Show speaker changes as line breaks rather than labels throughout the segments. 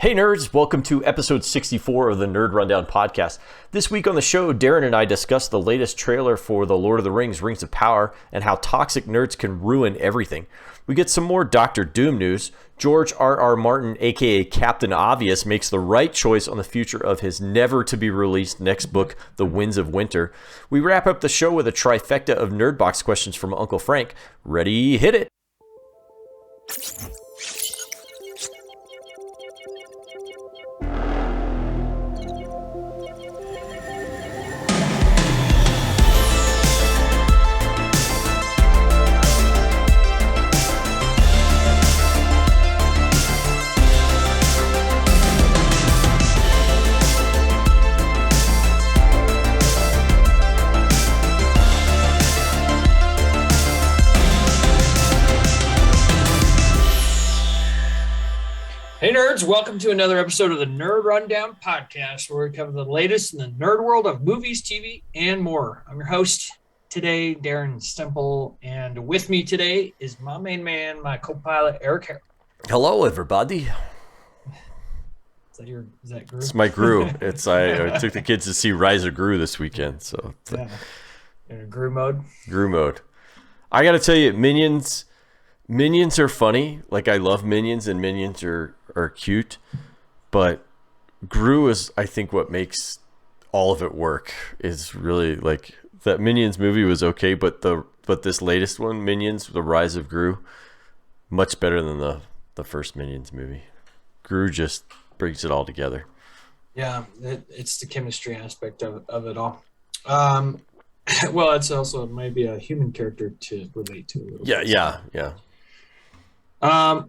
Hey nerds, welcome to episode 64 of the Nerd Rundown podcast. This week on the show, Darren and I discuss the latest trailer for The Lord of the Rings, Rings of Power, and how toxic nerds can ruin everything. We get some more Doctor Doom news. George R.R. Martin, aka Captain Obvious, makes the right choice on the future of his never-to-be-released next book, The Winds of Winter. We wrap up the show with a trifecta of NRDbox questions from Uncle Frank. Ready, hit it!
Hey nerds, welcome to another episode of the Nerd Rundown podcast, where we cover the latest in the nerd world of movies, TV, and more. I'm your host today, Darren Stemple, and with me today is my main man, my co-pilot, Eric Harrell.
Hello, everybody.
Is that Gru?
It's my Gru. I took the kids to see Rise of Gru this weekend, so
yeah. In Gru mode.
Gru mode. I got to tell you, Minions are funny. Like, I love Minions, and Minions are cute, but Gru is, I think, what makes all of it work. Is really, like, that Minions movie was okay, but this latest one, Minions: The Rise of Gru, much better than the first Minions movie. Gru just brings it all together.
Yeah, it's the chemistry aspect of it all. Well, it's also maybe a human character to relate to a little bit.
Yeah.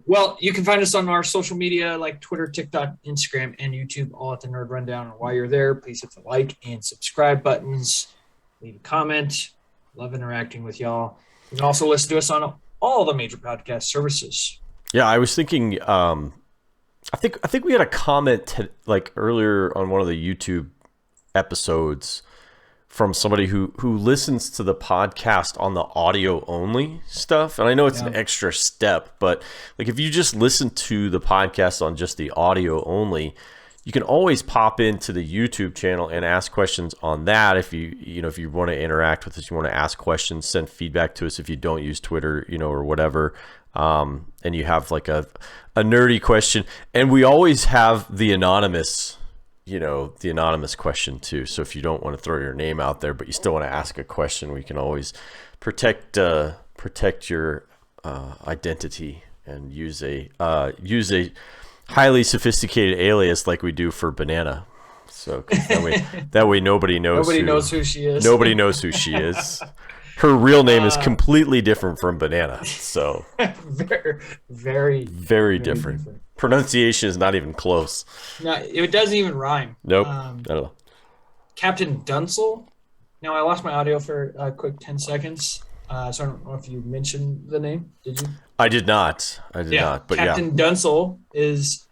Well, you can find us on our social media like Twitter, TikTok, Instagram, and YouTube, all at the Nerd Rundown. And while you're there, please hit the like and subscribe buttons. Leave a comment. Love interacting with y'all. You can also listen to us on all the major podcast services.
Yeah, I was thinking. I think we had a comment like earlier on one of the YouTube episodes from somebody who listens to the podcast on the audio only stuff. And I know it's an extra step, but like if you just listen to the podcast on just the audio only, you can always pop into the YouTube channel and ask questions on that. If you want to interact with us, you want to ask questions, send feedback to us if you don't use Twitter, or whatever. And you have like a nerdy question, and we always have the anonymous question too. So if you don't want to throw your name out there, but you still want to ask a question, we can always protect your identity and use a highly sophisticated alias like we do for Banana. So that way nobody knows
who she is.
Nobody knows who she is. Her real name is completely different from Banana. So
very,
very different. Pronunciation is not even close.
No, it doesn't even rhyme.
Nope. Not at all.
Captain Dunsel. Now, I lost my audio for a quick 10 seconds. So I don't know if you mentioned the name. Did you?
I did not. But
Captain Dunsel is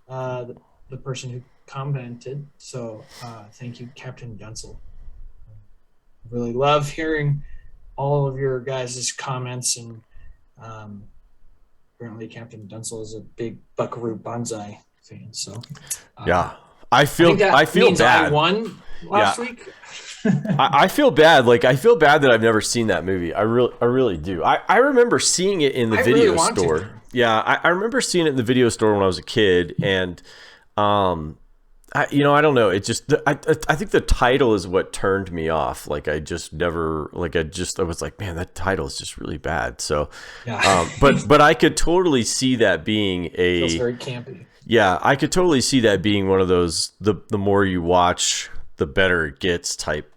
the person who commented. So thank you, Captain Dunsel. I really love hearing all of your guys' comments, and apparently Captain Dunsel is a big Buckaroo Banzai fan. So
yeah, I feel bad.
I won last week.
I feel bad. Like, I feel bad that I've never seen that movie. I really do. I remember seeing it in the video store. Yeah, I remember seeing it in the video store when I was a kid, and I don't know. It just, I think the title is what turned me off. Like, I was like, man, that title is just really bad. So,
yeah.
but I could totally see that being
feels very campy.
Yeah, I could totally see that being one of those, the more you watch, the better it gets type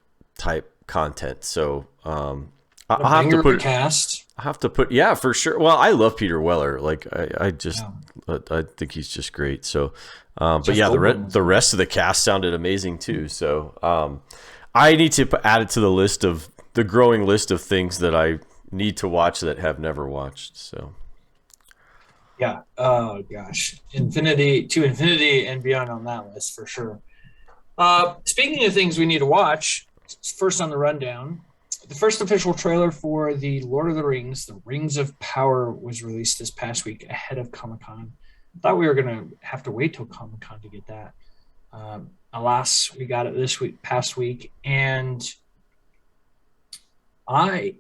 content. So, I'll have to put
cast.
I have to put, yeah, for sure. Well, I love Peter Weller. Like, I think he's just great. So, but yeah, the rest of the cast sounded amazing too. So, I need to add it to the list of the growing list of things that I need to watch that have never watched. So,
yeah. Oh gosh, infinity and beyond on that list for sure. Speaking of things we need to watch, first on the rundown, the first official trailer for The Lord of the Rings, The Rings of Power, was released this past week ahead of Comic-Con. thought we were gonna have to wait till Comic-Con to get that. Alas, we got it this past week, and I've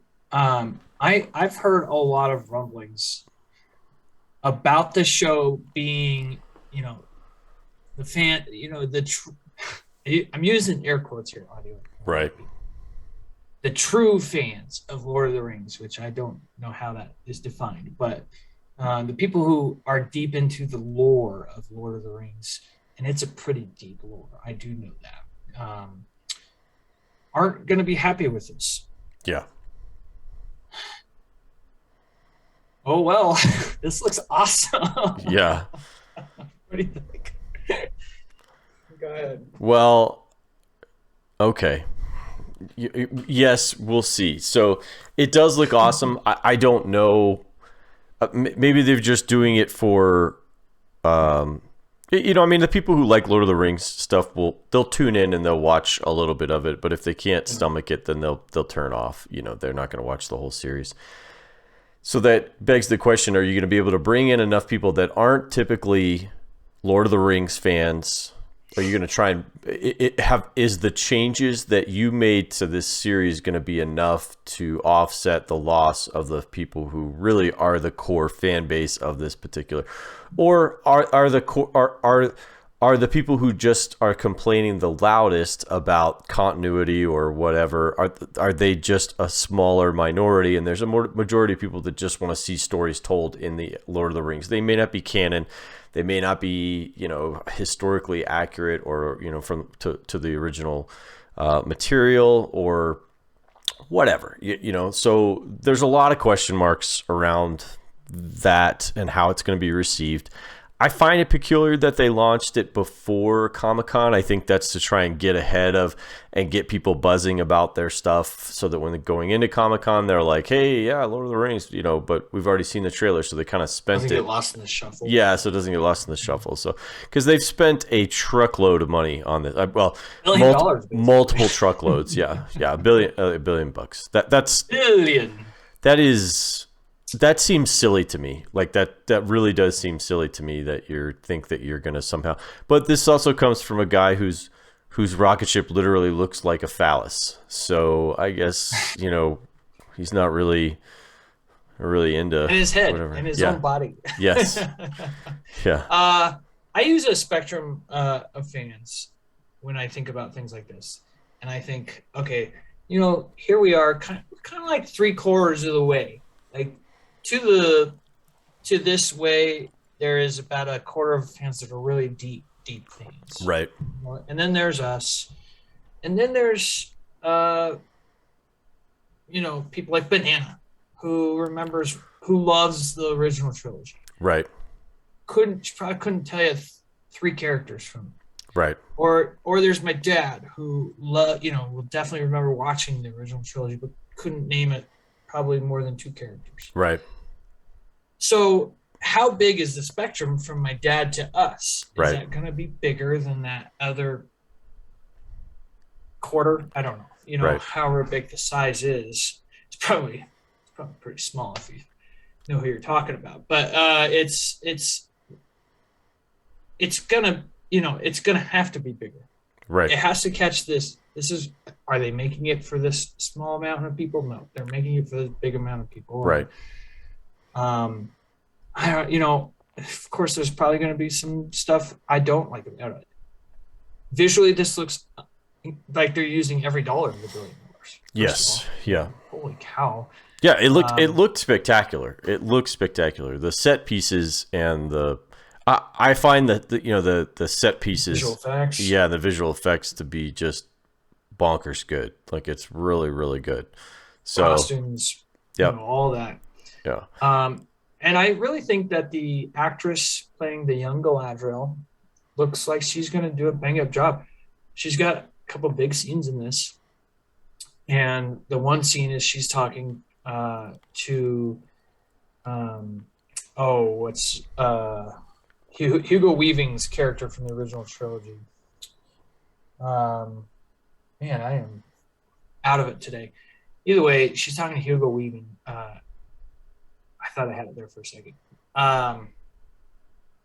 heard a lot of rumblings about the show being, the fan, I'm using air quotes here, audio.
Right.
The true fans of Lord of the Rings, which I don't know how that is defined, but the people who are deep into the lore of Lord of the Rings, and it's a pretty deep lore, I do know that, aren't going to be happy with this.
Yeah.
Oh, well, this looks awesome.
Yeah.
What do you think? Go ahead.
Well, okay. Yes, we'll see. So it does look awesome. I don't know. Maybe they're just doing it for, the people who like Lord of the Rings stuff they'll tune in and they'll watch a little bit of it. But if they can't stomach it, then they'll turn off. They're not going to watch the whole series. So that begs the question: are you going to be able to bring in enough people that aren't typically Lord of the Rings fans? Are you going to try and is the changes that you made to this series going to be enough to offset the loss of the people who really are the core fan base of this particular, or are the people who just are complaining the loudest about continuity or whatever, are they just a smaller minority, and there's a majority of people that just want to see stories told in the Lord of the Rings? They may not be canon. They may not be, historically accurate or, to the original material or whatever, So there's a lot of question marks around that and how it's going to be received. I find it peculiar that they launched it before Comic-Con. I think that's to try and get ahead of and get people buzzing about their stuff so that when they're going into Comic-Con, they're like, hey, yeah, Lord of the Rings, but we've already seen the trailer, so they kind of spent
Doesn't get lost in the shuffle.
Yeah, so it doesn't get lost in the shuffle. So, because they've spent a truckload of money on this. Well,
$1 billion,
multiple truckloads. Yeah, $1 billion. That's
billion.
That seems silly to me. Like that really does seem silly to me that you think that you're going to somehow. But this also comes from a guy whose rocket ship literally looks like a phallus. So I guess, he's not really into
in his head
whatever.
And his own body.
Yes. Yeah.
I use a spectrum of fans when I think about things like this. And I think, okay, here we are kind of like 3/4 of the way. Like to this way, there is about a quarter of fans that are really deep fans.
Right.
And then there's us. And then there's people like Banana, who loves the original trilogy.
Right.
Probably couldn't tell you 3 characters from it.
Right.
Or there's my dad, who will definitely remember watching the original trilogy, but couldn't name it probably more than 2 characters.
Right.
So how big is the spectrum from my dad to us? Is
right.
that going to be bigger than that other quarter? I don't know.
Right.
However big the size is, it's probably pretty small if you know who you're talking about. But it's gonna have to be bigger.
Right.
It has to catch this. Are they making it for this small amount of people? No, they're making it for this big amount of people.
Right.
I don't, of course, there's probably going to be some stuff I don't like about it. Visually, this looks like they're using every dollar of the $1 billion.
Yes. Yeah.
Holy cow.
Yeah, it looked spectacular. It looked spectacular. The set pieces and I find that the set pieces,
visual effects.
Yeah, the visual effects to be just bonkers good. Like it's really, really good. So
costumes, all that.
Yeah.
And I really think that the actress playing the young Galadriel looks like she's going to do a bang-up job. She's got a couple big scenes in this. And the one scene is she's talking to Hugo Weaving's character from the original trilogy. Man, I am out of it today. Either way, she's talking to Hugo Weaving. I thought I had it there for a second.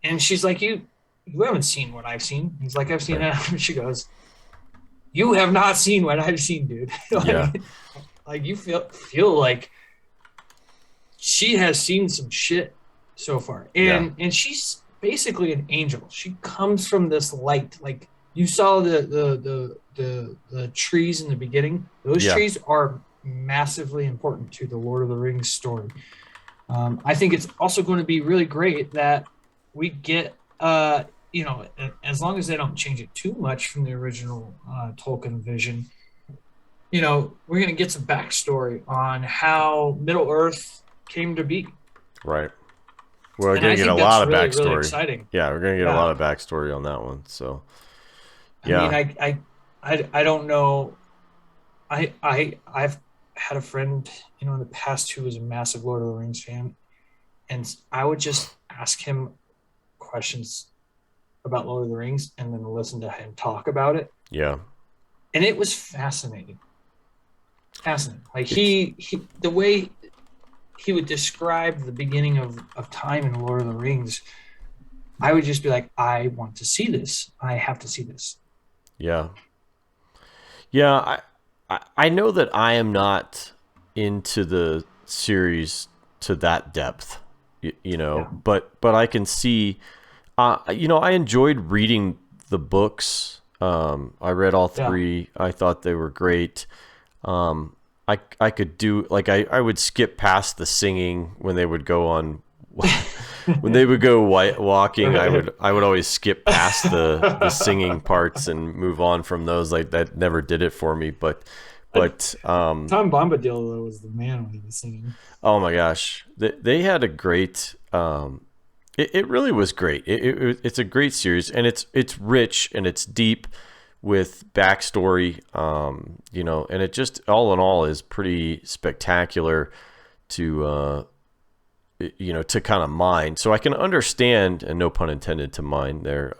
And she's like, you haven't seen what I've seen. He's like, I've seen
Right.
it. She goes, you have not seen what I've seen, dude.
Yeah.
Like you feel like she has seen some shit so far.
Yeah.
And she's basically an angel. She comes from this light. Like you saw the trees in the beginning. Those
Yeah.
trees are massively important to the Lord of the Rings story. I think it's also going to be really great that we get, as long as they don't change it too much from the original Tolkien vision, we're going to get some backstory on how Middle Earth came to be.
Right. We're
And
going
I
to get a
think that's
lot of
really, really
backstory.
exciting.
Yeah, we're going to get a
Yeah.
lot of backstory on that one. So,
I mean,
yeah.
I don't know. I've had a friend, in the past who was a massive Lord of the Rings fan, and I would just ask him questions about Lord of the Rings and then listen to him talk about it.
Yeah.
And it was fascinating. Fascinating. Like the way he would describe the beginning of time in Lord of the Rings, I would just be like, I want to see this. I have to see this.
Yeah. Yeah. I know that I am not into the series to that depth,
Yeah.
but I can see, I enjoyed reading the books. I read all
Yeah.
three. I thought they were great. I could do like I would skip past the singing when they would go on when they would go walking. I would always skip past the singing parts and move on from those. Like that never did it for me. But
Tom Bombadil though was the man when he was singing.
oh my gosh, they had a great. It really was great. It's a great series, and it's rich and it's deep with backstory, and it just all in all is pretty spectacular to to kind of mine. So I can understand, and no pun intended to mine there.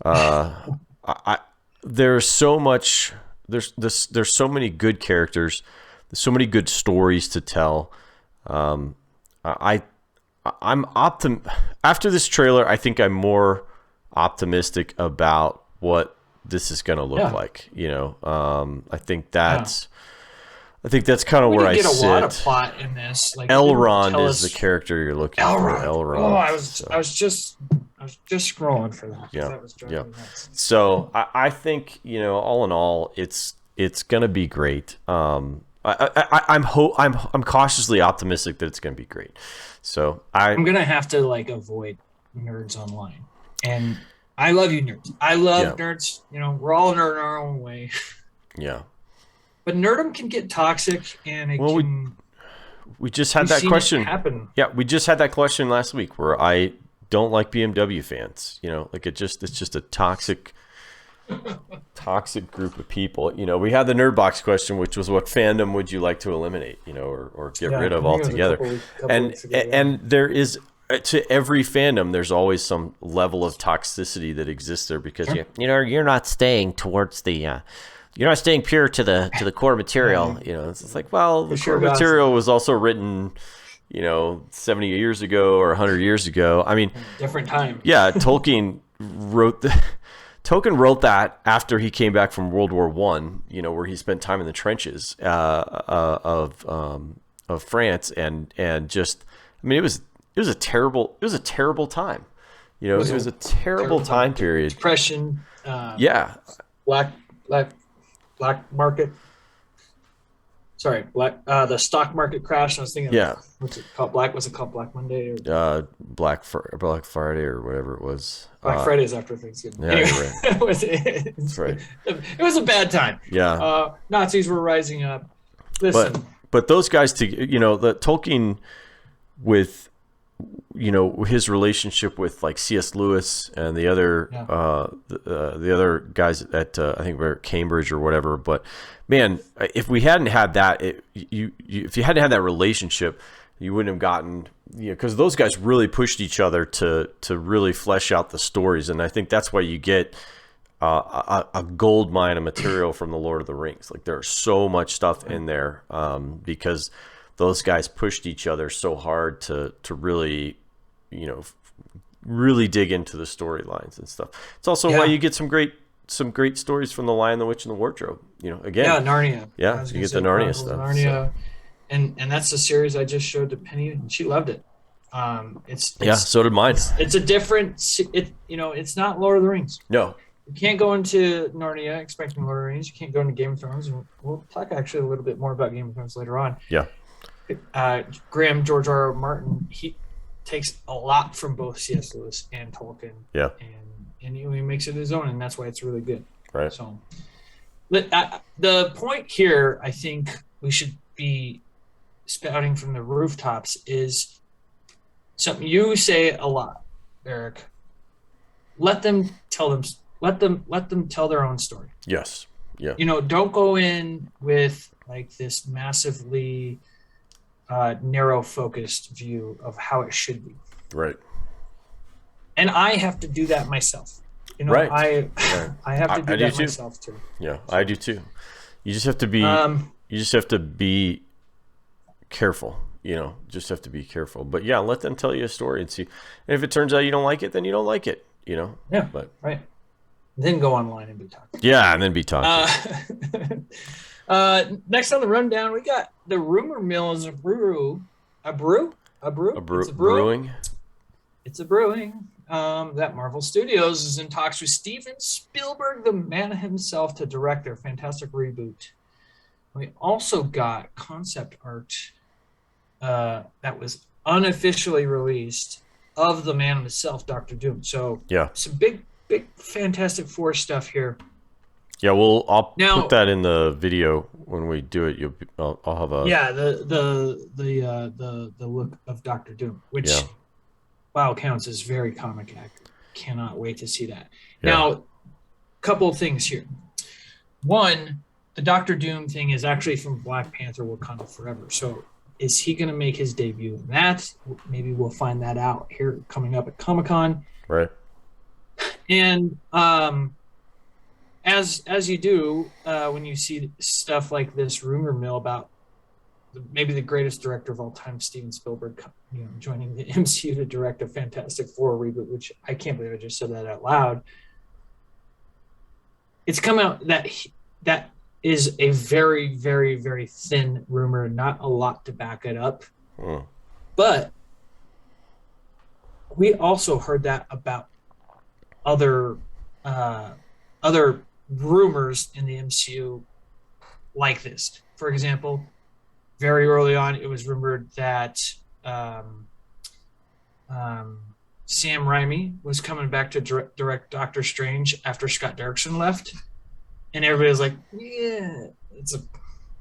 I there's so much. There's so many good characters. There's so many good stories to tell. I I'm after this trailer. I think I'm more optimistic about what this is going to look like. I think that's kind of
We
where
didn't
I
get
sit.
a lot of plot in this. Like
Elrond is the character you're looking for. Elrond.
Oh, I was just scrolling for that.
Yeah.
That was driving me nuts.
So I think all in all, it's going to be great. I'm cautiously optimistic that it's going to be great. So
I'm gonna have to avoid nerds online, and I love you nerds. I love nerds. We're all a nerd in our own way.
Yeah.
But nerdom can get toxic, and
we just had that question
happen.
Yeah, we just had that question last week where I don't like BMW fans. It's just a toxic group of people. We had the NRDbox question, which was what fandom would you like to eliminate, or get rid of altogether. And there is, to every fandom, there's always some level of toxicity that exists there because you're not staying towards the you're not staying pure to the core material. It's like, well, the core material was also written 70 years ago or 100 years ago. I mean,
different time.
Yeah, Tolkien wrote that after he came back from World War I, where he spent time in the trenches of France, and just, I mean, it was a terrible time. It was a terrible time period.
Depression. Black market. Sorry, the stock market crash. I was thinking, what's it called? Was it called Black Monday or
Black Friday or whatever it was?
Black Friday is after Thanksgiving.
Yeah, anyway, you're right. That's right.
It was a bad time.
Yeah,
Nazis were rising up. Listen,
but those guys, the Tolkien with his relationship with like C.S. Lewis and the other the other guys at I think we're at Cambridge or whatever. But man, if we hadn't had that, if you hadn't had that relationship, you wouldn't have gotten because those guys really pushed each other to really flesh out the stories, and I think that's why you get a gold mine of material from the Lord of the Rings. Like there's so much stuff in there because those guys pushed each other so hard to really, really dig into the storylines and stuff. It's also why you get some great stories from The Lion, the Witch, and the Wardrobe. Again.
Yeah, Narnia.
Yeah, you get the Narnia stuff.
Narnia, and that's the series I just showed to Penny, and she loved it.
So did mine.
It's a different. It's not Lord of the Rings.
No.
You can't go into Narnia expecting Lord of the Rings. You can't go into Game of Thrones. And we'll talk actually a little bit more about Game of Thrones later on.
Yeah.
George R. Martin, he takes a lot from both C.S. Lewis and Tolkien.
Yeah.
And he makes it his own, and that's why it's really good.
Right.
So, the point here, I think we should be spouting from the rooftops is something you say a lot, Eric. Let them tell their own story.
Yes. Yeah.
Don't go in with like this massively narrow focused view of how it should be.
Right.
And I have to do that myself.
Right.
I have to do that myself too.
Yeah, I do too. You just have to be careful. Just have to be careful. But yeah, let them tell you a story and see. And if it turns out you don't like it, then you don't like it.
Yeah. But right. Then go online and be talking.
Yeah, and then be talking.
Next on the rundown, we got the rumor mill is a brew.
Brewing.
It's a brewing. That Marvel Studios is in talks with Steven Spielberg, the man himself, to direct their fantastic reboot. We also got concept art that was unofficially released of the man himself, Dr. Doom. So
yeah,
some big Fantastic Four stuff here.
Yeah, I'll put that in the video when we do it. I'll have a
the look of Dr. Doom, which counts as very comic accurate. Cannot wait to see that. Yeah. Now, couple of things here. One, the Dr. Doom thing is actually from Black Panther: Wakanda Forever. So, is he going to make his debut in that? Maybe we'll find that out here coming up at Comic-Con.
Right.
And as you do when you see stuff like this rumor mill about maybe the greatest director of all time, Steven Spielberg, joining the MCU to direct a Fantastic Four reboot, which I can't believe I just said that out loud. It's come out that is a very, very, very thin rumor, not a lot to back it up. But we also heard that about other rumors in the MCU like this. For example, very early on, it was rumored that Sam Raimi was coming back to direct Doctor Strange after Scott Derrickson left, and everybody was like, "Yeah, it's a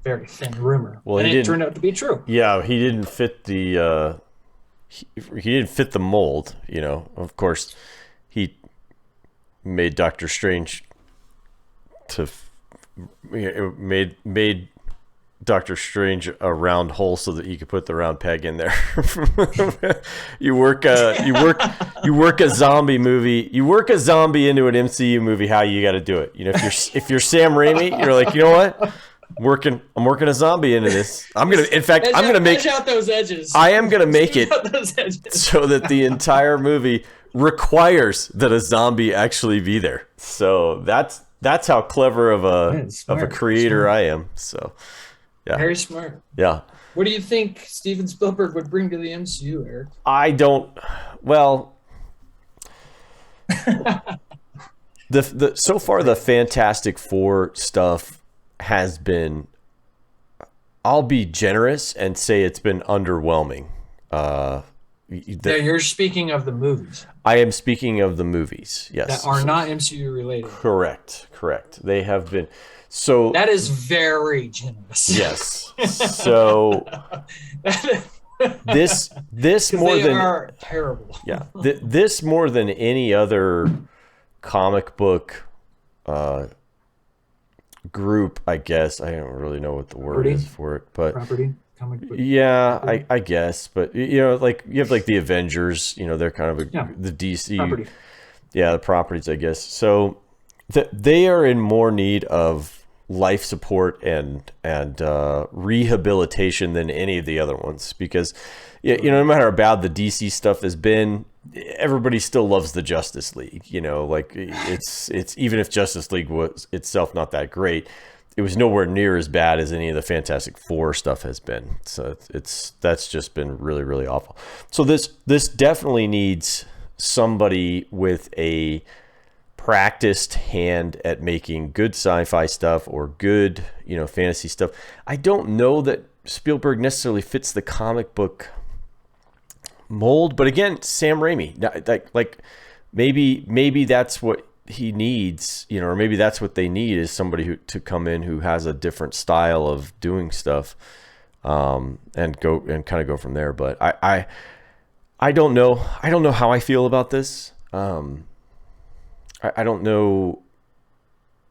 very thin rumor."
Well,
and it turned out to be true.
Yeah, he didn't fit the he didn't fit the mold. Of course, he made Doctor Strange made Doctor Strange a round hole so that you could put the round peg in there. you work a zombie movie. You work a zombie into an MCU movie. How you got to do it? If you're Sam Raimi, you're like, you know what? I'm working a zombie into this. I'm gonna make
out those edges.
I am gonna make it so that the entire movie requires that a zombie actually be there. So that's how clever of a creator I am. So yeah,
very smart.
Yeah.
What do you think Steven Spielberg would bring to the MCU, Eric?
I don't. Well, the so far the Fantastic Four stuff has been. I'll be generous and say it's been underwhelming.
You're speaking of the movies.
I am speaking of the movies. Yes,
that are not MCU related.
Correct. They have been. So
that is very generous.
Yes. So this more than
are terrible.
Yeah. This more than any other comic book group, I guess. I don't really know what the word is for it, but
property. Comic book.
Yeah, I guess, but like you have like the Avengers, they're kind of the DC
property.
Yeah, the properties, I guess. So they are in more need of life support and rehabilitation than any of the other ones, because no matter how bad the DC stuff has been, everybody still loves the Justice League. Like it's even if Justice League was itself not that great, it was nowhere near as bad as any of the Fantastic Four stuff has been. So that's just been really, really awful. So this definitely needs somebody with a practiced hand at making good sci-fi stuff or good, fantasy stuff. I don't know that Spielberg necessarily fits the comic book mold, but again, Sam Raimi, like maybe that's what he needs, or maybe that's what they need, is somebody to come in who has a different style of doing stuff, and kind of go from there. But I don't know. I don't know how I feel about this. I don't know.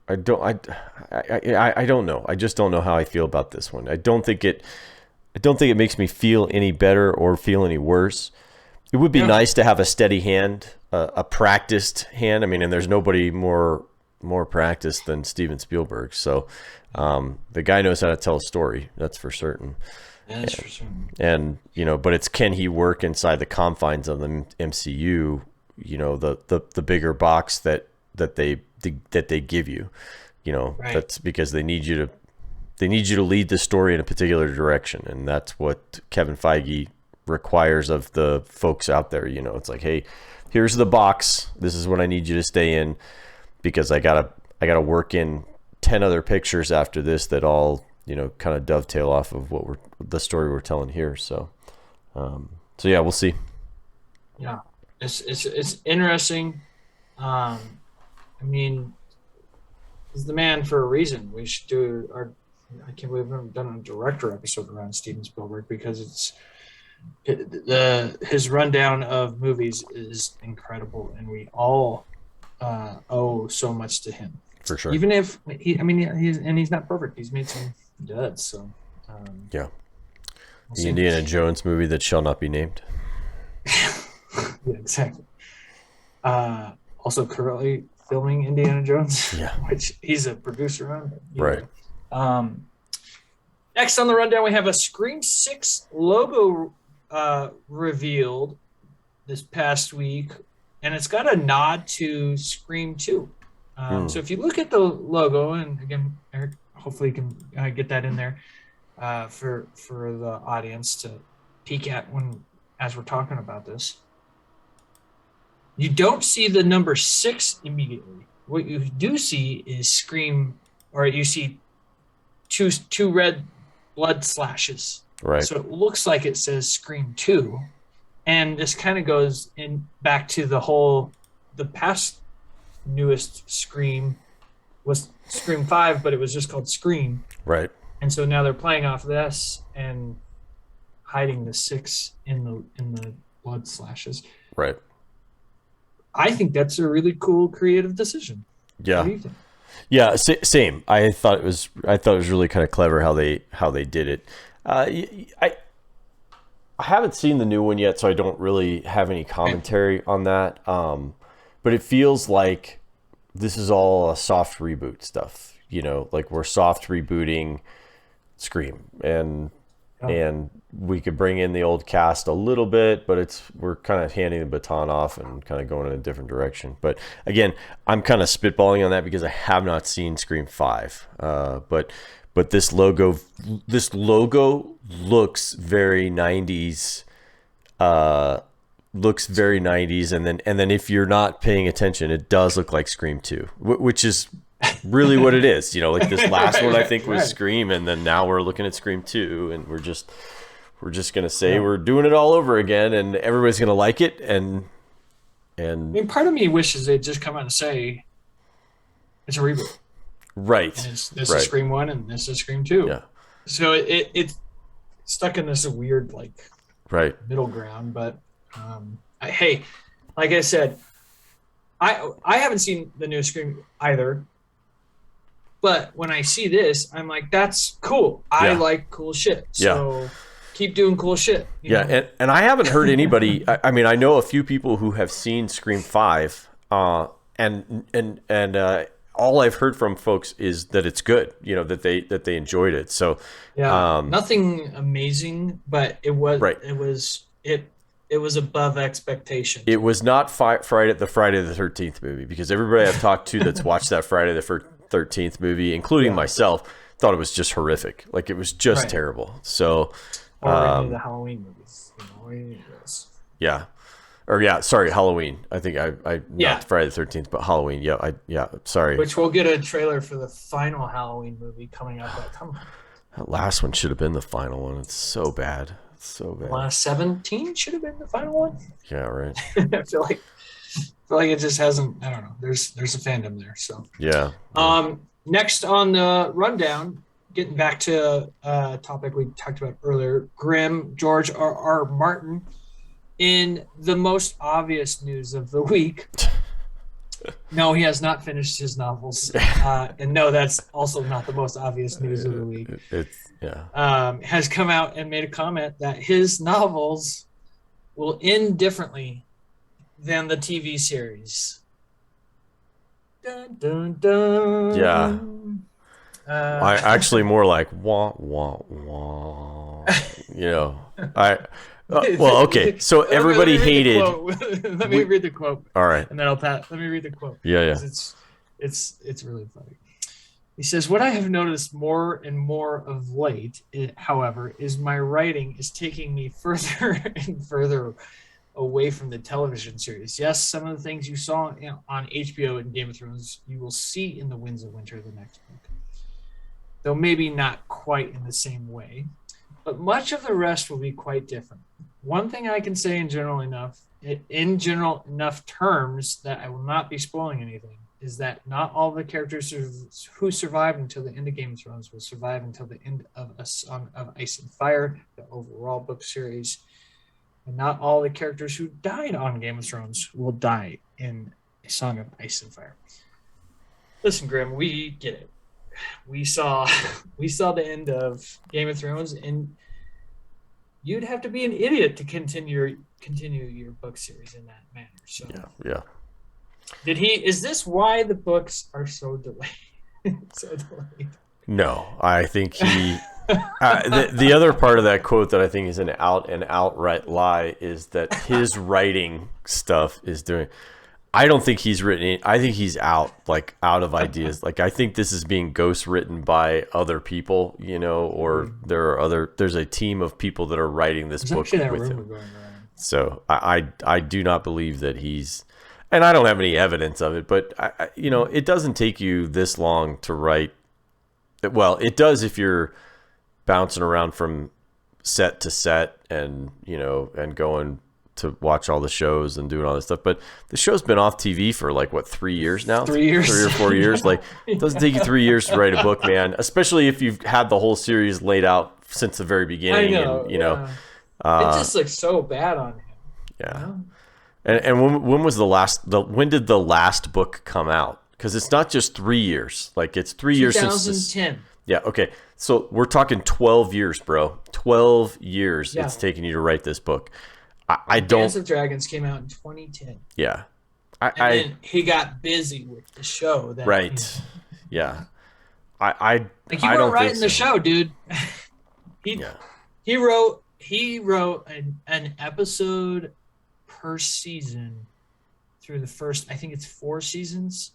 I don't know. I just don't know how I feel about this one. I don't think it makes me feel any better or feel any worse. It would be nice to have a steady hand, a practiced hand. I mean, and there's nobody more practiced than Steven Spielberg. So the guy knows how to tell a story. That's for certain.
Yeah, that's for certain.
And but it's, can he work inside the confines of the MCU? The bigger box that they give you.
Right.
That's because they need you to lead the story in a particular direction, and that's what Kevin Feige requires of the folks out there. It's like, hey, here's the box. This is what I need you to stay in, because I gotta work in 10 other pictures after this that all kind of dovetail off of the story we're telling here. So yeah, we'll see.
Yeah, it's interesting. I mean, he's the man for a reason. We should do I can't believe we haven't done a director episode around Steven Spielberg, because his rundown of movies is incredible, and we all owe so much to him.
For sure.
Even if he's not perfect. He's made some duds. So
yeah, the Indiana Jones movie that shall not be named.
Yeah, exactly. Also currently filming Indiana Jones, which he's a producer on.
Right.
Next on the rundown, we have a Scream 6 logo revealed this past week, and it's got a nod to Scream 2. So if you look at the logo, and again, Eric, hopefully you can get that in there for the audience to peek at as we're talking about this. You don't see the number 6 immediately. What you do see is Scream, or you see two red blood slashes.
Right.
So it looks like it says Scream 2. And this kind of goes back to the past newest Scream was Scream 5, but it was just called Scream.
Right.
And so now they're playing off this and hiding the 6 in the blood slashes.
Right.
I think that's a really cool creative decision.
Yeah.
What do you think?
Yeah, same. I thought it was really kind of clever how they did it. I haven't seen the new one yet, so I don't really have any commentary on that. But it feels like this is all a soft reboot stuff. Like we're soft rebooting Scream, and we could bring in the old cast a little bit, but we're kind of handing the baton off and kind of going in a different direction. But again, I'm kind of spitballing on that because I have not seen Scream 5. But this logo looks very 90s. Looks very 90s, and then if you're not paying attention, it does look like Scream 2, which is really what it is. Like this last one I think was Scream, and then now we're looking at Scream 2, and we're just gonna say we're doing it all over again, and everybody's gonna like it. And
I mean, part of me wishes they'd just come out and say it's a reboot.
Right.
And this is Scream 1 and this is Scream 2.
Yeah.
So it's stuck in this weird middle ground. But hey, like I said, I haven't seen the new Scream either. But when I see this, I'm like, that's cool. I like cool shit. So keep doing cool shit. You know?
And I haven't heard anybody. I mean, I know a few people who have seen Scream 5, and all I've heard from folks is that it's good. That they enjoyed it. So
nothing amazing, but it was It was above expectations.
It was not Friday the 13th movie, because everybody I've talked to that's watched that Friday the 13th movie, including myself, thought it was just horrific. Like, it was just terrible. So,
or any of the Halloween movies, any of those.
Yeah. Or sorry, Halloween. I think I not Friday the 13th, but Halloween. Sorry.
Which we'll get a trailer for the final Halloween movie coming out that time.
That last one should have been the final one. It's so bad. It's so bad.
Last 17 should have been the final one.
Yeah, right.
I feel like it just hasn't. I don't know. There's a fandom there. So
yeah.
Next on the rundown, getting back to a topic we talked about earlier, Grimm, George R.R. Martin. In the most obvious news of the week, no, he has not finished his novels. And no, that's also not the most obvious news of the week. Has come out and made a comment that his novels will end differently than the TV series. Dun, dun, dun.
Yeah. I actually more like wah, wah, wah. Well, okay. So everybody hated.
Let me read the quote.
All right.
And then let me read the quote.
Yeah.
It's really funny. He says, "What I have noticed more and more of late, however, is my writing is taking me further and further away from the television series. Yes, some of the things you saw on HBO and Game of Thrones, you will see in The Winds of Winter, the next book. Though maybe not quite in the same way. But much of the rest will be quite different. One thing I can say in general enough terms that I will not be spoiling anything is that not all the characters who survived until the end of Game of Thrones will survive until the end of A Song of Ice and Fire, the overall book series. And not all the characters who died on Game of Thrones will die in A Song of Ice and Fire." Listen, Grimm, we get it. We saw the end of Game of Thrones, and you'd have to be an idiot to continue your book series in that manner. So
yeah.
Is this why the books are so delayed?
No, I think he. The other part of that quote that I think is an outright lie is that his writing stuff is doing. I don't think he's written it. I think he's out of ideas. I think this is being ghost written by other people, or there's a team of people that are writing this book with him. So I do not believe that he's, and I don't have any evidence of it, but it doesn't take you this long to write. Well, it does if you're bouncing around from set to set and going to watch all the shows and doing all this stuff, but the show's been off TV for 3 years now.
3 years,
3 or 4 years. It doesn't take you 3 years to write a book, man. Especially if you've had the whole series laid out since the very beginning.
I know. It just looks so bad on him.
Yeah. And when was when did the last book come out? Because it's not just 3 years. It's 3 years since
2010.
Yeah. Okay. So we're talking 12 years, bro. 12 years it's taken you to write this book. I don't.
Dance of Dragons came out in 2010.
Yeah.
Then he got busy with the show.
Right. Yeah. I
you weren't writing the show, dude. He wrote an episode per season through the first, I think it's 4 seasons,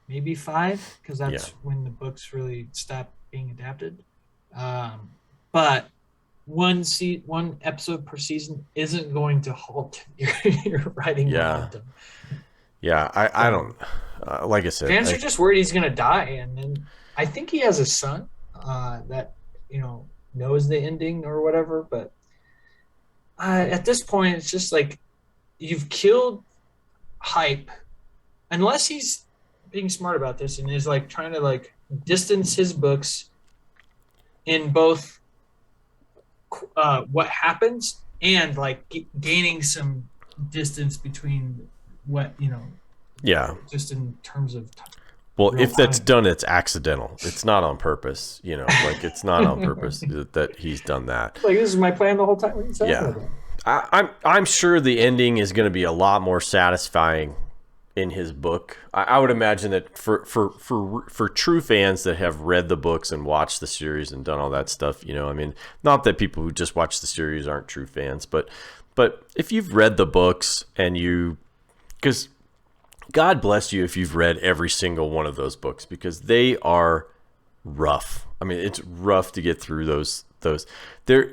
maybe 5, because that's when the books really stopped being adapted. But one episode per season isn't going to halt your writing momentum.
Yeah, I don't. Like I said,
fans are just worried he's going to die, and then I think he has a son that knows the ending or whatever. But at this point, it's just you've killed hype, unless he's being smart about this and is trying to distance his books in both what happens and gaining some distance between what just in terms of
well, if that's done, it's accidental. It's not on purpose. It's not on purpose that he's done that.
This is my plan the whole time. What are you talking about?
I'm sure the ending is going to be a lot more satisfying in his book. I would imagine that for true fans that have read the books and watched the series and done all that stuff, not that people who just watch the series aren't true fans, but But if you've read the books because God bless you if you've read every single one of those books, because they are rough. I mean, it's rough to get through those.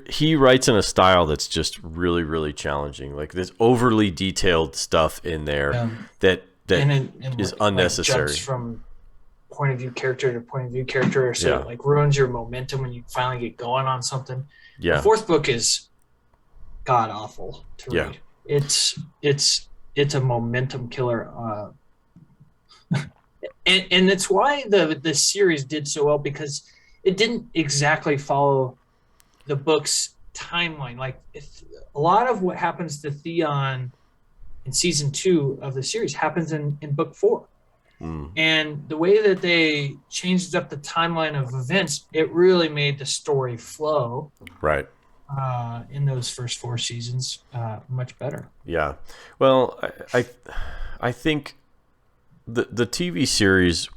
He writes in a style that's just really, really challenging. Like there's overly detailed stuff in there that is unnecessary.
Jumps from point of view character to point of view character, so it like ruins your momentum when you finally get going on something.
Yeah.
The fourth book is god awful to read. It's a momentum killer. And it's why the series did so well, because it didn't exactly follow the book's timeline. Like a lot of what happens to Theon in season 2 of the series happens in book 4. And the way that they changed up the timeline of events, it really made the story flow.
Right.
In those first 4 seasons, much better.
Yeah. Well, I think the TV series,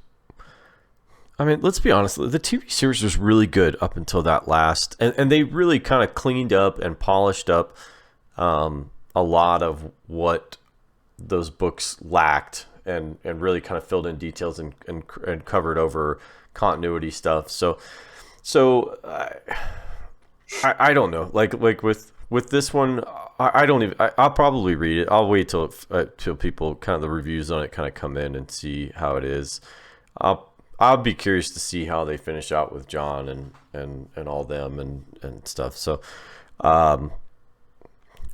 I mean, let's be honest, the TV series was really good up until that last, and they really kind of cleaned up and polished up a lot of what those books lacked, and really kind of filled in details and covered over continuity stuff. So I don't know, like with this one, I'll probably read it. I'll wait till people kind of the reviews on it kind of come in and see how it is. I'll be curious to see how they finish out with John and all them and stuff. So,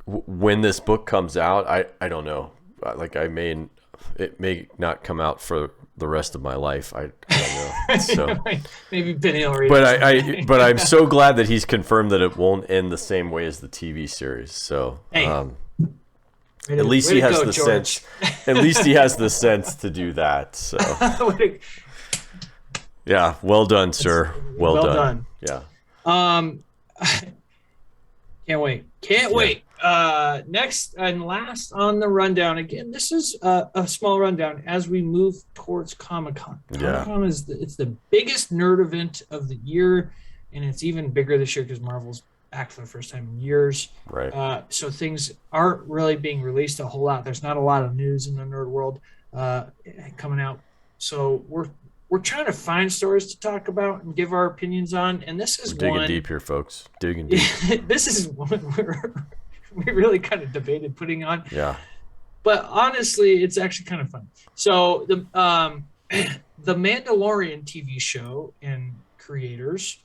when this book comes out, I don't know. Like it may not come out for the rest of my life. I don't know. So
maybe Benny will read
it. But I'm so glad that he's confirmed that it won't end the same way as the TV series. So at least he has the sense. At least he has the sense to do that. So yeah, well done, sir. Well done. Yeah.
Can't wait. Next and last on the rundown. Again, this is a small rundown as we move towards Comic-Con. Comic-Con is it's the biggest nerd event of the year, and it's even bigger this year because Marvel's back for the first time in years.
Right.
So things aren't really being released a whole lot. There's not a lot of news in the nerd world coming out. So we're trying to find stories to talk about and give our opinions on, and this is
digging deep here, folks. Digging deep.
This is one we really kind of debated putting on.
Yeah.
But honestly, it's actually kind of fun. So the Mandalorian TV show and creators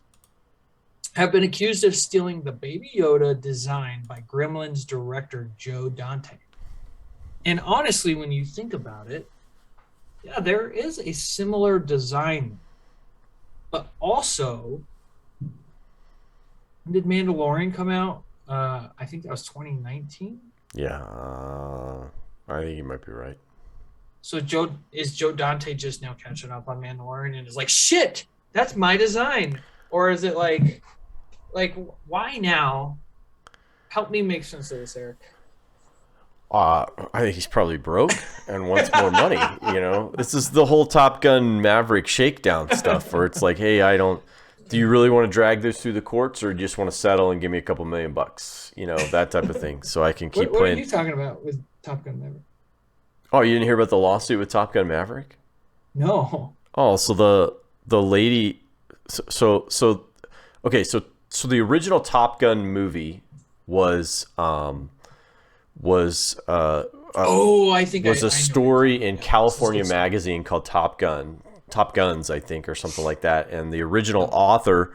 have been accused of stealing the Baby Yoda design by Gremlins director Joe Dante. And honestly, when you think about it, yeah, there is a similar design. But also, when did Mandalorian come out? I think that was 2019.
Yeah, I think you might be right.
So Joe Dante just now catching up on Mandalorian and is like, shit, that's my design? Or is it like why now? Help me make sense of this, Eric.
I think he's probably broke and wants more money. You know, this is the whole Top Gun Maverick shakedown stuff where it's like, hey, do you really want to drag this through the courts, or do you just want to settle and give me a couple $1 million? You know, that type of thing. So I can keep
what
playing.
What are you talking about with Top Gun Maverick?
Oh, you didn't hear about the lawsuit with Top Gun Maverick?
No.
Oh, so the lady, okay, so the original Top Gun movie was
I think
was a story in California magazine called Top Guns, I think, or something like that. And the original author,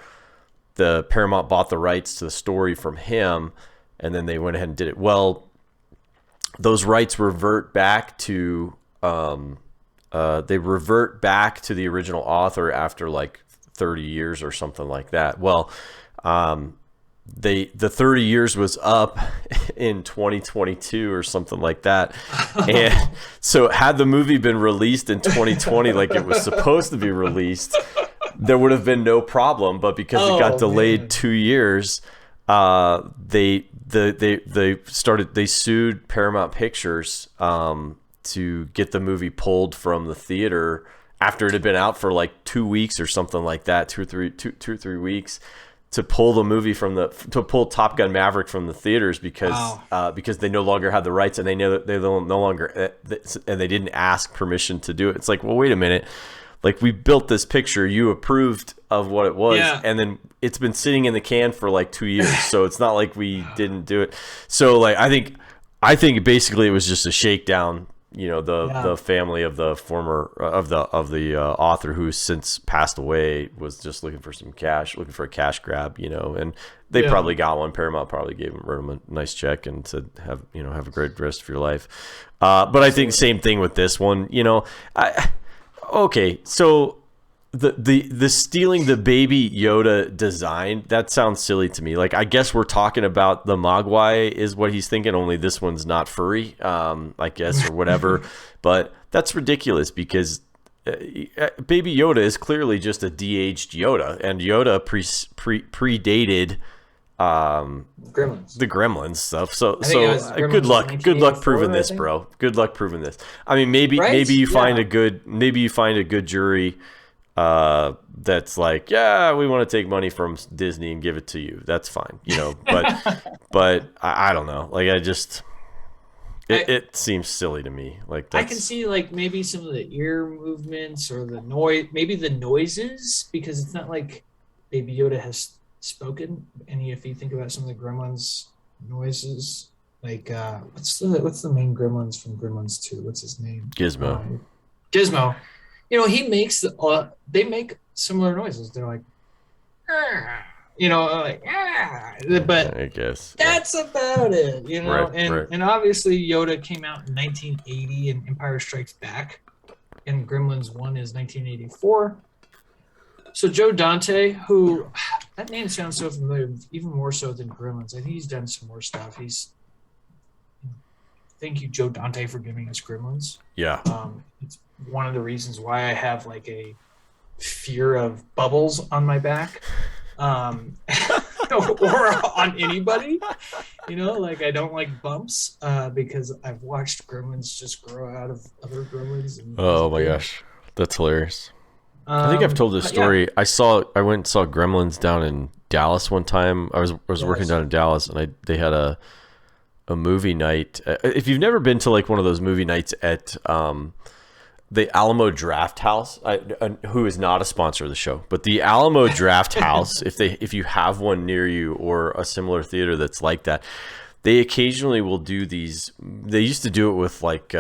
the Paramount bought the rights to the story from him, and then they went ahead and did it. Well, those rights revert back to the original author after like 30 years or something like that. Well, the 30 years was up in 2022 or something like that. And so had the movie been released in 2020 like it was supposed to be released, there would have been no problem. But because it got delayed 2 years, they sued Paramount Pictures to get the movie pulled from the theater after it had been out for like 2 weeks or something like that, two or three weeks. to pull the movie to pull Top Gun Maverick from the theaters because they no longer had the rights, and they know that they no longer and they didn't ask permission to do it. It's like, well, wait a minute, like, we built this picture, you approved of what it was, and then it's been sitting in the can for like 2 years, so it's not like we didn't do it. So like, I think basically it was just a shakedown. The family of the former of the author, who's since passed away, was just looking for some cash, looking for a cash grab, and they probably got one. Paramount probably wrote him a nice check and said, have a great rest of your life. But I think same thing with this one. Okay, so the stealing the baby Yoda design, that sounds silly to me. Like, I guess we're talking about the Mogwai is what he's thinking, only this one's not furry, I guess, or whatever. But that's ridiculous because baby Yoda is clearly just a de-aged Yoda, and Yoda predated
Gremlins.
The Gremlins stuff. So good luck proving this, bro. Good luck proving this. I mean, maybe you find a good jury that's like, yeah, we want to take money from Disney and give it to you. That's fine, but I don't know. Like, it seems silly to me. Like,
I can see like maybe some of the ear movements or the noise, maybe the noises, because it's not like Baby Yoda has spoken. And if you think about some of the Gremlins noises, like what's the main Gremlins from Gremlins 2? What's his name?
Gizmo.
Gizmo. He makes they make similar noises. They're like, but
I guess
that's about it,
Right.
And obviously Yoda came out in 1980 and Empire Strikes Back, and Gremlins 1 is 1984. So Joe Dante, who, that name sounds so familiar, even more so than Gremlins. I think he's done some more stuff. Thank you, Joe Dante, for giving us Gremlins.
Yeah.
It's one of the reasons why I have like a fear of bubbles on my back, or on anybody. Like, I don't like bumps because I've watched Gremlins just grow out of other Gremlins.
Oh my gosh, that's hilarious. I think I've told this story. Yeah. I went and saw Gremlins down in Dallas one time. I was working down in Dallas, and they had a movie night. If you've never been to like one of those movie nights at the Alamo Draft House, who is not a sponsor of the show, but the Alamo Draft House, if you have one near you or a similar theater that's like that, they occasionally will do these. They used to do it with like.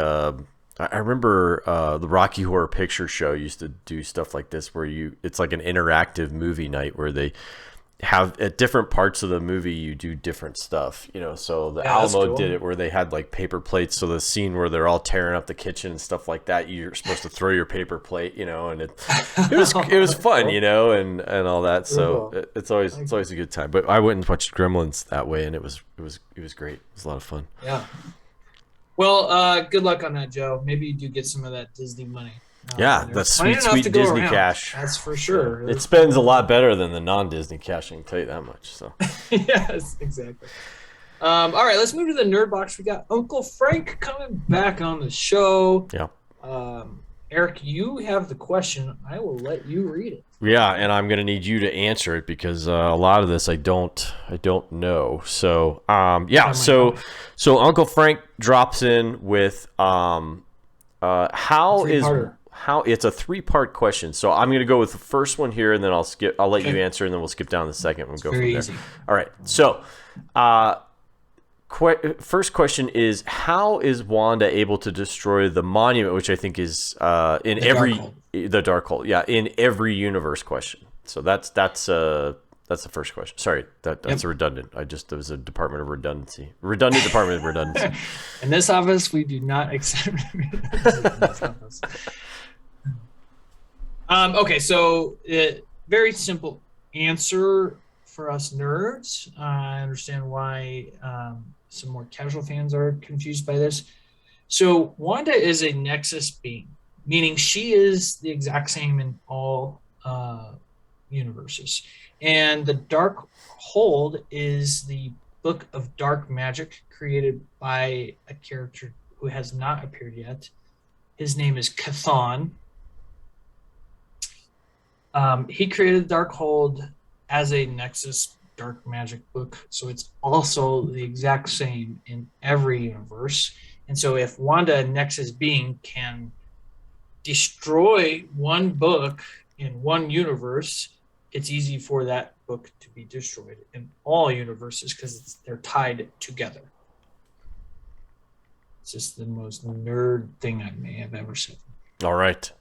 I remember the Rocky Horror Picture Show used to do stuff like this, where it's like an interactive movie night where they have at different parts of the movie you do different stuff, so the Alamo did it where they had like paper plates, so the scene where they're all tearing up the kitchen and stuff like that, you're supposed to throw your paper plate, and it was fun, and all that. So it's always a good time. But I went and watched Gremlins that way, and it was great. It was a lot of fun.
Yeah. Well, good luck on that, Joe. Maybe you do get some of that Disney money.
Yeah, the sweet Disney cash.
That's for sure.
It spends a lot better than the non-Disney cash, I can tell you that much. So.
Yes, exactly. All right, let's move to the NRDbox. We got Uncle Frank coming back on the show.
Yeah.
Eric, you have the question. I will let you read it.
Yeah, and I'm going to need you to answer it because a lot of this I don't know. So, so Uncle Frank drops in with how it's a 3-part question. So I'm going to go with the first one here, and then I'll let you answer, and then we'll skip down the second one and go from there.
Easy.
All right. So, first question is, how is Wanda able to destroy the monument, which I think is the Darkhold? Yeah, in every universe question. So that's the first question. Sorry, that's redundant. There was a department of redundancy. Redundant department of redundancy.
In this office, we do not accept redundancy. Okay, so very simple answer for us nerds. I understand why some more casual fans are confused by this. So Wanda is a Nexus being, meaning she is the exact same in all universes. And the Darkhold is the book of dark magic created by a character who has not appeared yet. His name is Chthon. He created the Darkhold as a Nexus dark magic book, so it's also the exact same in every universe. And so if Wanda and Nexus being can destroy one book in one universe, it's easy for that book to be destroyed in all universes because they're tied together. It's just the most nerd thing I may have ever said.
All right.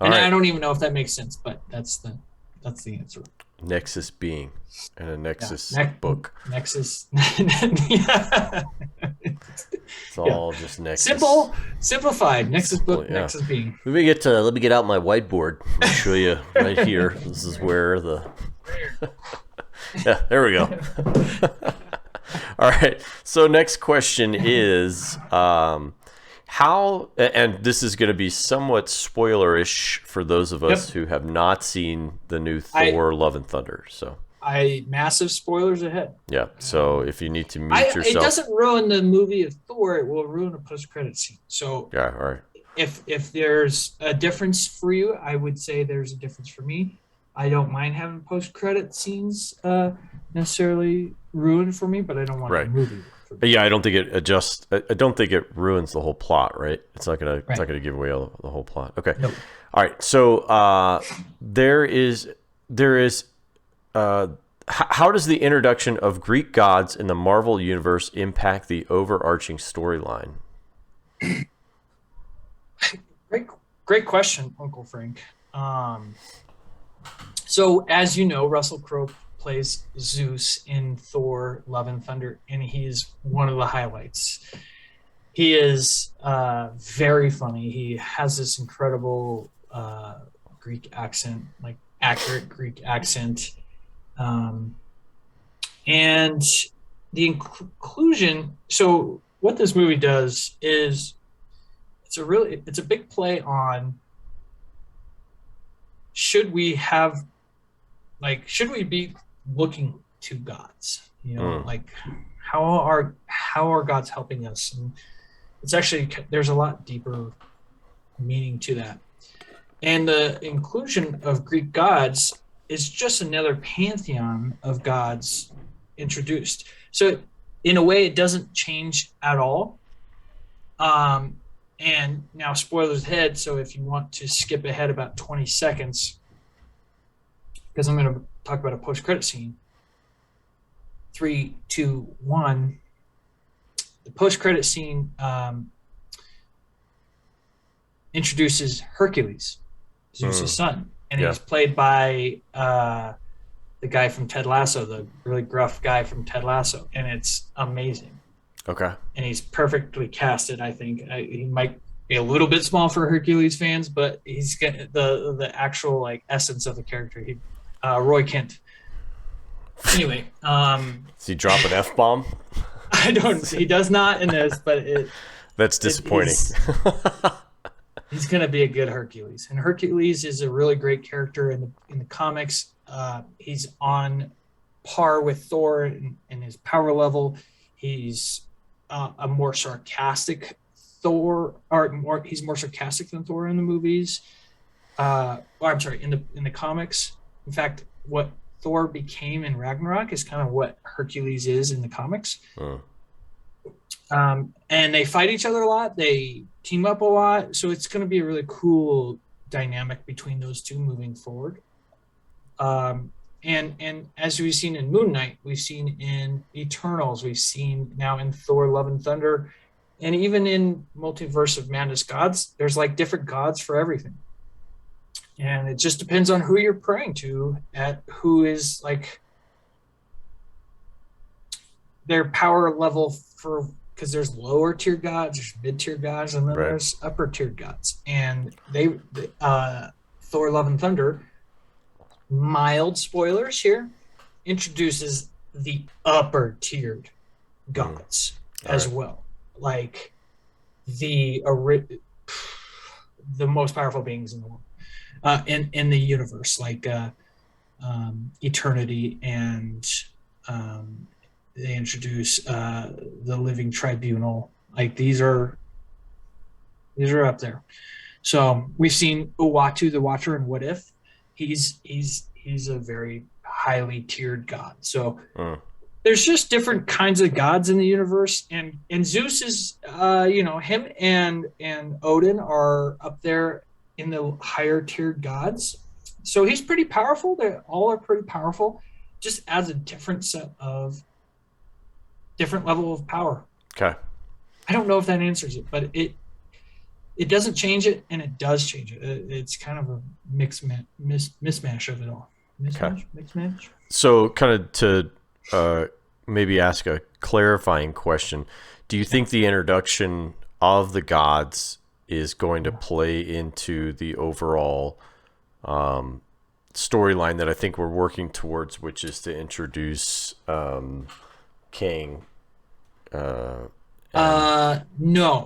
I don't even know if that makes sense, but that's the answer.
Nexus being and a Nexus book.
Nexus.
It's all just Nexus.
Simplified. Nexus book. Yeah. Nexus being.
Let me get out my whiteboard. I'll show you right here. This is where the. Yeah, there we go. All right. So next question is, how, and this is going to be somewhat spoilerish for those of us who have not seen the new Thor: Love and Thunder. So
massive spoilers ahead.
Yeah. So if you need to mute yourself,
it doesn't ruin the movie of Thor. It will ruin a post-credit scene. So
yeah, all right.
If there's a difference for you, I would say there's a difference for me. I don't mind having post-credit scenes necessarily ruined for me, but I don't want the movie.
Yeah, I don't think it adjusts. I don't think it ruins the whole plot, right? It's not gonna. It's not gonna give away the whole plot. Okay.
Nope.
All right. So there is. How does the introduction of Greek gods in the Marvel universe impact the overarching storyline?
Great question, Uncle Frank. So as you know, Russell Crowe plays Zeus in Thor: Love and Thunder, and he's one of the highlights. He is very funny. He has this incredible Greek accent, like accurate Greek accent. And the inclusion, so what this movie does is it's a big play on should we be looking to gods, like how are gods helping us? And it's actually, there's a lot deeper meaning to that. And the inclusion of Greek gods is just another pantheon of gods introduced. So in a way, it doesn't change at all. And now spoilers ahead. So if you want to skip ahead about 20 seconds, because I'm going to talk about a post-credit scene. 3, 2, 1. The post-credit scene introduces Hercules, Zeus' son. And he's played by the guy from Ted Lasso, the really gruff guy from Ted Lasso. And it's amazing.
Okay.
And he's perfectly casted, I think. He might be a little bit small for Hercules fans, but he's got the actual like essence of the character. Roy Kent. Anyway.
Does he drop an F-bomb?
He does not in this, but
that's disappointing.
He's going to be a good Hercules. And Hercules is a really great character in the comics. He's on par with Thor in his power level. He's a more sarcastic Thor, he's more sarcastic than Thor in the movies. In the comics. In fact, what Thor became in Ragnarok is kind of what Hercules is in the comics. And they fight each other a lot. They team up a lot. So it's going to be a really cool dynamic between those two moving forward. And as we've seen in Moon Knight, we've seen in Eternals, we've seen now in Thor: Love and Thunder, and even in Multiverse of Madness Gods, there's like different gods for everything. And it just depends on who you're praying to, at who is like their power level because there's lower tier gods, there's mid tier gods, and then there's upper tier gods. And Thor: Love and Thunder, mild spoilers here, introduces the upper tiered gods as well, like the most powerful beings in the world, in the universe, like eternity, and they introduce the living tribunal. Like these are up there. So we've seen Uatu the Watcher in What If. He's a very highly tiered god. So
Mm.
there's just different kinds of gods in the universe, and Zeus is, him and Odin are up there in the higher tiered gods. So he's pretty powerful. They all are pretty powerful. Just adds a different different level of power.
Okay.
I don't know if that answers it, but it doesn't change it, and it does change it. It's kind of a mismatch of it all. Mismatch.
So, kind of to maybe ask a clarifying question, do you think the introduction of the gods is going to play into the overall storyline that I think we're working towards, which is to introduce King?
No.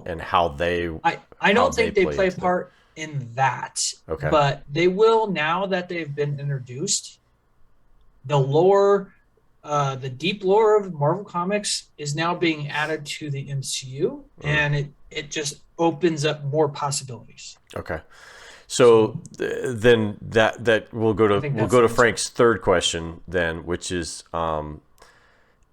And how they...
I don't think they play a part in that.
Okay.
But they will, now that they've been introduced. The lore, the deep lore of Marvel Comics is now being added to the MCU, and it just opens up more possibilities.
Okay. So then that we'll go to Frank's third question then, which is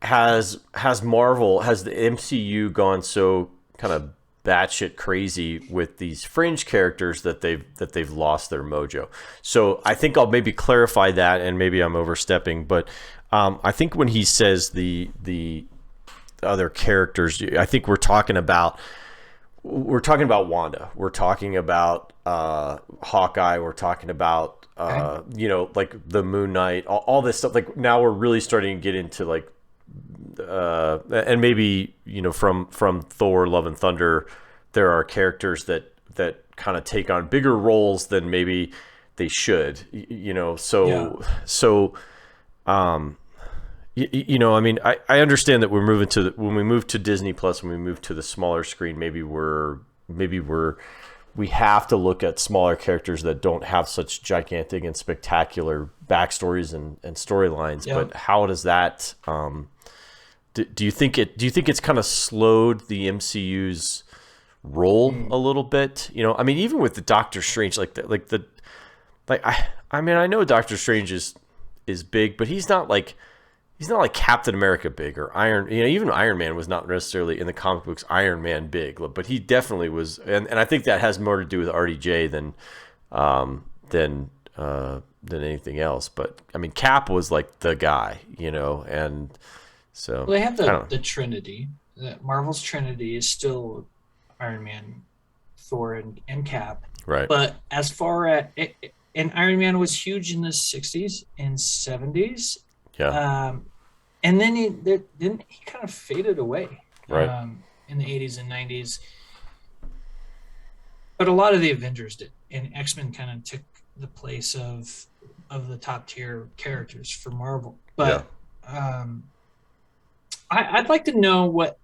has the MCU gone so kind of batshit crazy with these fringe characters that they've lost their mojo? So I think I'll maybe clarify that, and maybe I'm overstepping, but I think when he says the other characters, I think we're talking about Wanda, we're talking about Hawkeye, we're talking about like the Moon Knight, all this stuff. Like now we're really starting to get into like and maybe from Thor: Love and Thunder, there are characters that kind of take on bigger roles than maybe they should. I mean, I understand that we're moving when we move to Disney Plus, when we move to the smaller screen, maybe we have to look at smaller characters that don't have such gigantic and spectacular backstories and storylines. Yeah. But how does that? Do you think it's kind of slowed the MCU's role a little bit? I mean, even with the Doctor Strange, I know Doctor Strange is big, but he's not like Captain America big or Iron. Even Iron Man was not necessarily in the comic books Iron Man big, but he definitely was, and I think that has more to do with RDJ than anything else. But I mean, Cap was like the guy, and so
well, they have the Trinity. Marvel's Trinity is still Iron Man, Thor, and Cap.
Right.
But as far as and Iron Man was huge in the 60s and 70s.
Yeah.
And then he kind of faded away,
right,
in the 80s and 90s. But a lot of the Avengers did, and X-Men kind of took the place of the top tier characters for Marvel. But I'd like to know what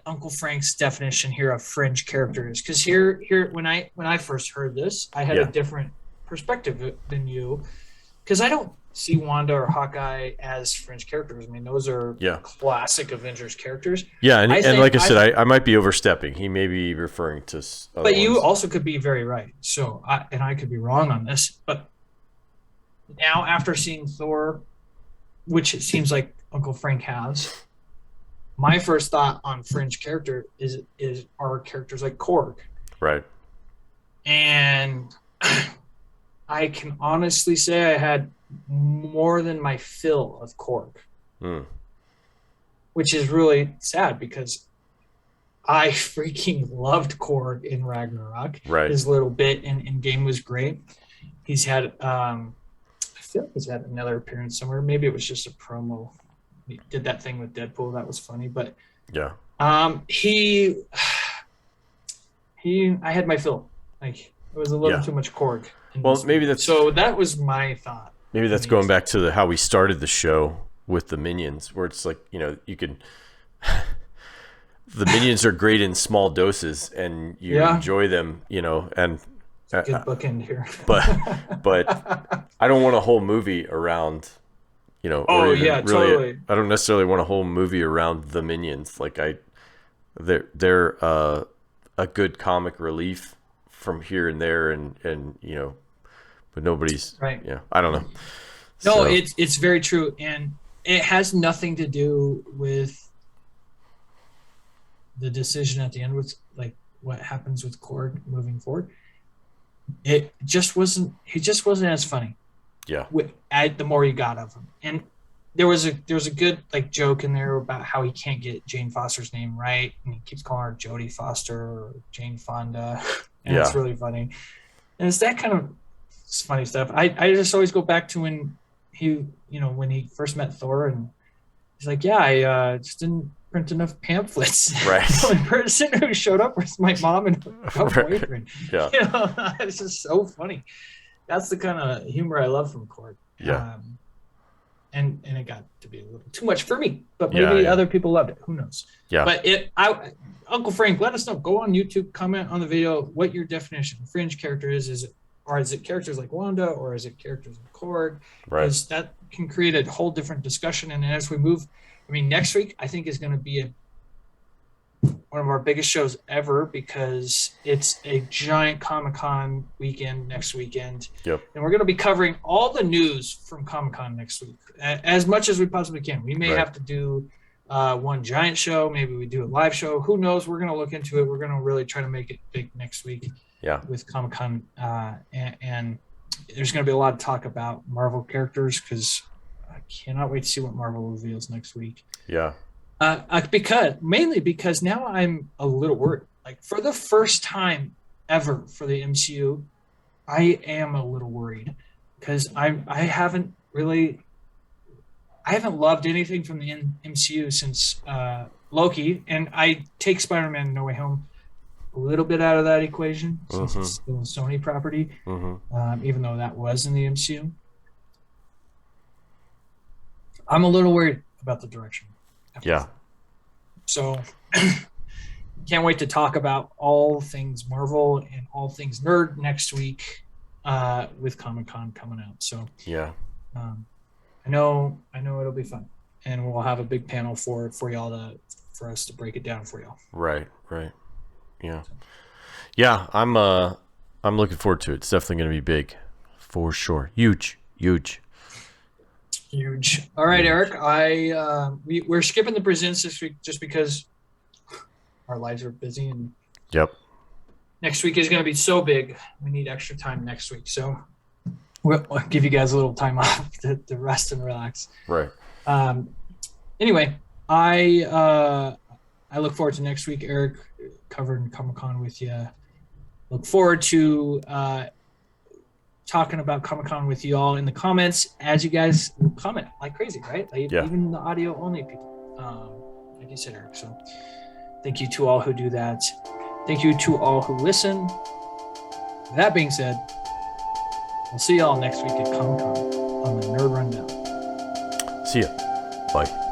Uncle Frank's definition here of fringe character is, because here when I first heard this, I had a different perspective than you, because I don't see Wanda or Hawkeye as fringe characters. I mean, those are classic Avengers characters.
Yeah, and like I said, I might be overstepping. He may be referring to
but you also could be very right. So I could be wrong on this. But now, after seeing Thor, which it seems like Uncle Frank has, my first thought on fringe character are characters like Korg.
Right.
And I can honestly say I had more than my fill of Korg, which is really sad because I freaking loved Korg in Ragnarok.
Right.
His little bit in game was great. He's had, I feel like he's had another appearance somewhere. Maybe it was just a promo. He did that thing with Deadpool. That was funny, but
yeah.
I had my fill. Like, it was a little too much Korg.
Well, maybe that's
so. That was my thought.
Maybe that's going back to how we started the show with the Minions, where it's like, you can. The Minions are great in small doses, and you enjoy them, and
it's a good bookend here.
but I don't want a whole movie around,
totally.
I don't necessarily want a whole movie around the Minions. Like they're a good comic relief from here and there, and but nobody's
right.
I don't know.
No,
So,
it's very true, and it has nothing to do with the decision at the end with like what happens with Korg moving forward. It just wasn't. He just wasn't as funny.
yeah.
The more you got of him, and there was a good like joke in there about how he can't get Jane Foster's name right, and he keeps calling her Jodie Foster or Jane Fonda, and it's
Yeah.
really funny. And it's that kind of funny stuff. I just always go back to when when he first met Thor, and he's like, yeah, I just didn't print enough pamphlets.
Right.
The only person who showed up was my mom and her
Right.
boyfriend.
Yeah.
It's just so funny. That's the kind of humor I love from Korg.
Yeah.
And it got to be a little too much for me, but
Yeah,
maybe
yeah.
other people loved it. Who knows?
Yeah.
But Uncle Frank, let us know. Go on YouTube, comment on the video what your definition of fringe character is. Is it characters like Wanda, or is it characters like Korg?
Right.
Because that can create a whole different discussion. And as we move, next week I think is going to be one of our biggest shows ever, because it's a giant Comic-Con weekend next weekend.
Yep.
And we're going to be covering all the news from Comic-Con next week, as much as we possibly can. We may have to do one giant show. Maybe we do a live show. Who knows? We're going to look into it. We're going to really try to make it big next week.
Yeah.
With Comic-Con. And there's going to be a lot of talk about Marvel characters, because I cannot wait to see what Marvel reveals next week.
Yeah.
Because now I'm a little worried. Like, for the first time ever for the MCU, I am a little worried, because I haven't loved anything from the MCU since Loki, and I take Spider-Man No Way Home a little bit out of that equation, since it's still a Sony property, even though that was in the MCU. I'm a little worried about the direction.
Yeah.
So can't wait to talk about all things Marvel and all things nerd next week with Comic-Con coming out. So
Yeah.
I know it'll be fun, and we'll have a big panel for y'all for us to break it down for y'all.
Right. Yeah. Yeah. I'm looking forward to it. It's definitely going to be big, for sure. Huge.
All right, Eric. We're skipping the presents this week just because our lives are busy, and
Yep.
next week is going to be so big. We need extra time next week, so we'll give you guys a little time off to rest and relax.
Right.
Anyway, I look forward to next week, Eric, covering Comic-Con with you. Look forward to talking about Comic-Con with you all in the comments, as you guys comment like crazy, right? Like,
Yeah.
Even the audio only people, like you said, Eric. So thank you to all who do that. Thank you to all who listen. That being said, we'll see y'all next week at Comic-Con on the Nerd Rundown.
See ya. Bye.